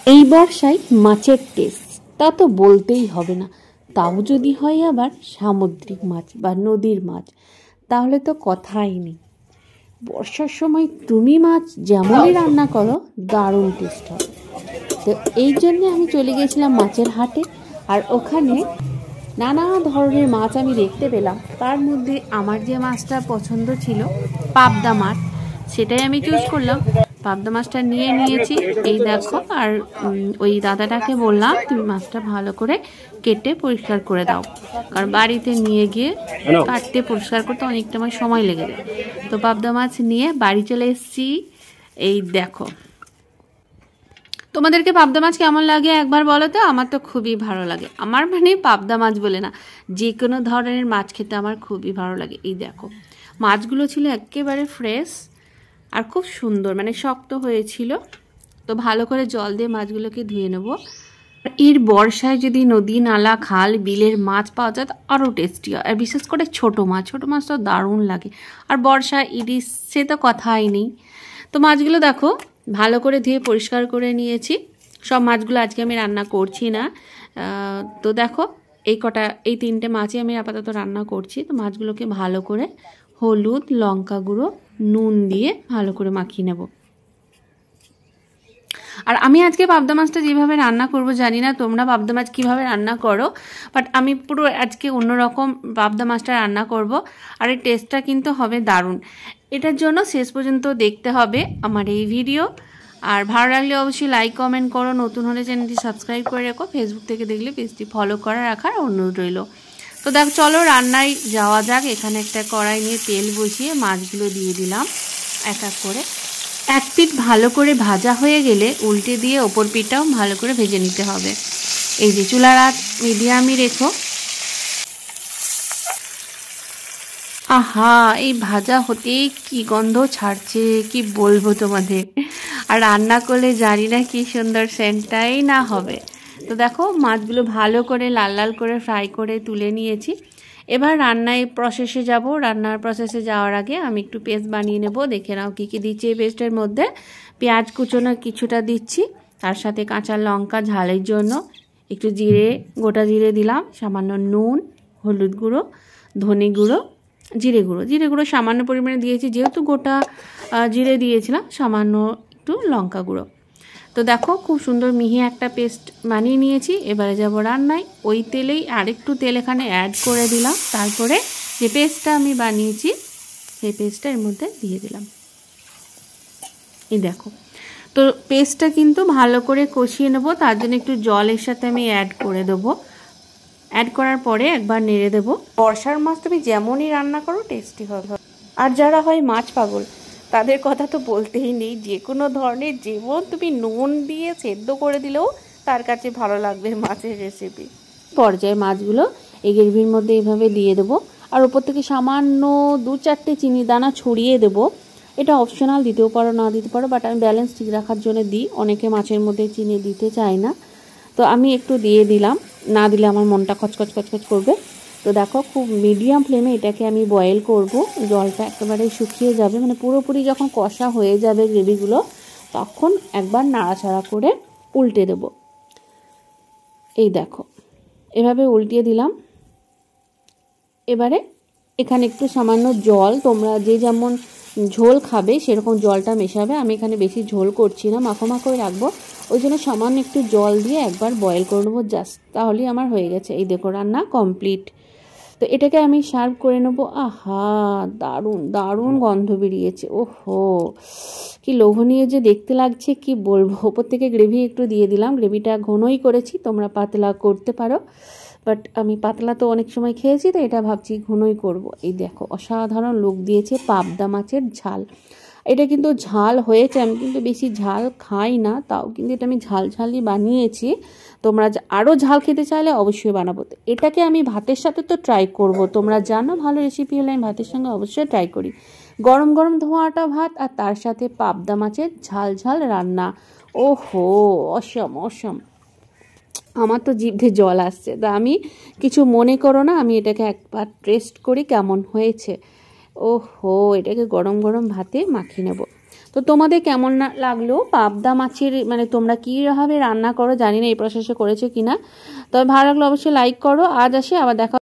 এই বর্ষায় মাছের টেস্ট তা তো বলতেই হবে না, তাও যদি হয় আবার সামুদ্রিক মাছ বা নদীর মাছ, তাহলে তো কথাই নেই। বর্ষার সময় তুমি মাছ যেমনই রান্না করো দারুণ টেস্ট হবে। তো এই জন্যে আমি চলে গেছিলাম মাছের হাটে, আর ওখানে নানা ধরনের মাছ আমি দেখতে পেলাম। তার মধ্যে আমার যে মাছটা পছন্দ ছিল পাবদা মাছ, সেটাই আমি চুজ করলাম। পাবদা মাছটা নিয়েছি, এই দেখো। আর ওই দাদাটাকে বললাম তুমি মাছটা ভালো করে কেটে পরিষ্কার করে দাও, কারণ বাড়িতে নিয়ে গিয়ে কাটতে পরিষ্কার করতে অনেকটা সময় লেগে যায়। তো পাবদা মাছ নিয়ে বাড়ি চলে এসেছি। এই দেখো, তোমাদেরকে পাবদা মাছ কেমন লাগে একবার বলো তো। আমার তো খুবই ভালো লাগে। আমার পাবদা মাছ বলে না, যে কোনো ধরনের মাছ খেতে আমার খুবই ভালো লাগে। এই দেখো, মাছগুলো ছিল একেবারে ফ্রেশ আর খুব সুন্দর, শক্ত হয়েছিল। তো ভালো করে জল দিয়ে মাছগুলোকে ধুয়ে নেব। এর বর্ষায় যদি নদী, নালা, খাল, বিলের মাছ পাওয়া যায় তো আরও টেস্টি হয়। আর বিশেষ করে ছোটো মাছ তো দারুণ লাগে। আর বর্ষায় ইলিশ, সে তো কথাই নেই। তো মাছগুলো দেখো ভালো করে ধুয়ে পরিষ্কার করে নিয়েছি। সব মাছগুলো আজকে আমি রান্না করছি না। তো দেখো এই 3টে মাছই আমি আপাতত রান্না করছি। তো মাছগুলোকে ভালো করে হলুদ, লঙ্কা গুঁড়ো, নুন দিয়ে ভালো করে মাখিয়ে নেব। আর আমি আজকে পাবদা মাছটা যেভাবে রান্না করব, জানি না তোমরা পাবদা মাছ কীভাবে রান্না করো, বাট আমি পুরো আজকে অন্যরকম পাবদা মাছটা রান্না করব। আর এই টেস্টটা কিন্তু হবে দারুণ। এটার জন্য শেষ পর্যন্ত দেখতে হবে আমার এই ভিডিও। আর ভালো লাগলে অবশ্যই লাইক, কমেন্ট করো। নতুন হলে চ্যানেলটি সাবস্ক্রাইব করে রাখো। ফেসবুক থেকে দেখলে পেজটি ফলো করে রাখার অনুরোধ রইল। তো দেখ, চলো রান্নায় যাওয়া যাক। এখানে একটা কড়াই নিয়ে তেল বসিয়ে মাছগুলো দিয়ে দিলাম এক এক করে। এক পিঠ ভালো করে ভাজা হয়ে গেলে উল্টে দিয়ে ওপর পিঠটাও ভালো করে ভেজে নিতে হবে। এই যে চুলার আঁচ মিডিয়ামই রেখো। আহা, এই ভাজা হতেই কি গন্ধ ছাড়ছে, কি বলবো তোমাদের। আর রান্না করলে জানি না কি সুন্দর সেন্টটাই না হবে। তো দেখো, মাছগুলো ভালো করে লাল লাল করে ফ্রাই করে তুলে নিয়েছি। এবার রান্নার প্রসেসে যাওয়ার আগে আমি একটু পেস্ট বানিয়ে নেব। দেখে নাও কী কী দিচ্ছি এই পেস্টের মধ্যে। পেঁয়াজ কুচোনো কিছুটা দিচ্ছি, তার সাথে কাঁচা লঙ্কা ঝালের জন্য, একটু গোটা জিরে দিলাম, সামান্য নুন, হলুদ গুঁড়ো, ধনে গুঁড়ো, জিরে গুঁড়ো সামান্য পরিমাণে দিয়েছি, যেহেতু গোটা জিরে দিয়েছিলাম। সামান্য একটু লঙ্কা গুঁড়ো। তো দেখো, খুব সুন্দর মিহি একটা পেস্ট বানিয়ে নিয়েছি। এবারে যাব রান্নায়। ওই তেলেই আরেকটু তেল এখানে অ্যাড করে দিলাম। তারপরে যে পেস্টটা আমি বানিয়েছি সেই পেস্টটা এর মধ্যে দিয়ে দিলাম। এই দেখো, তো পেস্টটা কিন্তু ভালো করে কষিয়ে নেব। তার জন্য একটু জলের সাথে আমি অ্যাড করে দেবো। অ্যাড করার পরে একবার নেড়ে দেবো। বর্ষার মাছ তুমি যেমনই রান্না করো টেস্টি হবে। আর যারা হয় মাছ পাগল, তাদের কথা তো বলতেই নেই। যে কোনো ধরনের যেমন তুমি নুন দিয়ে সেদ্ধ করে দিলেও তার কাছে ভালো লাগবে মাছের রেসিপি। পর্যায়ে মাছগুলো এই গ্রেভির মধ্যে এইভাবে দিয়ে দেবো। আর ওপর থেকে সামান্য 2-4টে চিনি দানা ছড়িয়ে দেবো। এটা অপশনাল, দিতেও পারো না দিতে পারো, বাট আমি ব্যালেন্স ঠিক রাখার জন্য দিই। অনেকে মাছের মধ্যে চিনি দিতে চায় না, তো আমি একটু দিয়ে দিলাম। না দিলে আমার মনটা খচখচ করবে। তো দেখো, খুব মিডিয়াম ফ্লেমে এটাকে আমি বয়েল করব। জলটা একেবারে শুকিয়ে যাবে, পুরোপুরি যখন কষা হয়ে যাবে গ্রেভিগুলো, তখন একবার নাড়াচাড়া করে উল্টে দেব। এই দেখো, এভাবে উল্টিয়ে দিলাম। এবারে এখানে একটু সামান্য জল, তোমরা যে যেমন ঝোল খাবে সেরকম জলটা মেশাবে। আমি এখানে বেশি ঝোল করছি না, মাখো রাখবো। ওই জন্য সামান্য একটু জল দিয়ে একবার বয়েল করে নেবো জাস্ট, তাহলেই আমার হয়ে গেছে। এই দেখো, রান্না কমপ্লিট। তো এটাকে আমি সার্ভ করে নেবো। আহা, দারুণ গন্ধ বেরিয়েছে। ওহো, কি লোভনীয় যে দেখতে লাগছে, কি বলবো। ওপর থেকে গ্রেভি একটু দিয়ে দিলাম। গ্রেভিটা ঘনই করেছি, তোমরা পাতলা করতে পারো, বাট আমি পাতলা তো অনেক সময় খেয়েছি, তো এটা ভাবছি ঘনই করব। এই দেখো, অসাধারণ লুক দিয়েছে পাবদা মাছের ঝাল। এটা কিন্তু ঝাল হয়েছে, আমি কিন্তু বেশি ঝাল খাই না, তাও কিন্তু এটা আমি ঝালই বানিয়েছি। তোমরা আরও ঝাল খেতে চাইলে অবশ্যই বানাবো। তো এটাকে আমি ভাতের সাথে তো ট্রাই করব। তোমরা জানো ভালো রেসিপি হলে আমি ভাতের সঙ্গে অবশ্যই ট্রাই করি। গরম গরম ধোঁয়াটা ভাত আর তার সাথে পাবদা মাছের ঝাল রান্না। ওহো, অসম। আমার তো জিভে জল আসছে। তা আমি কিছু মনে করো না, আমি এটাকে একবার টেস্ট করি কেমন হয়েছে। ওহো, এটাকে গরম গরম ভাতে মাখিয়ে নেব। তো তোমাদের কেমন লাগলো পাবদা মাছের মানে তোমরা কীভাবে রান্না করো জানি না, এই প্রসেসে করেছো কিনা। তবে ভালো লাগলো অবশ্যই লাইক করো। আজ আসি, আবার দেখা।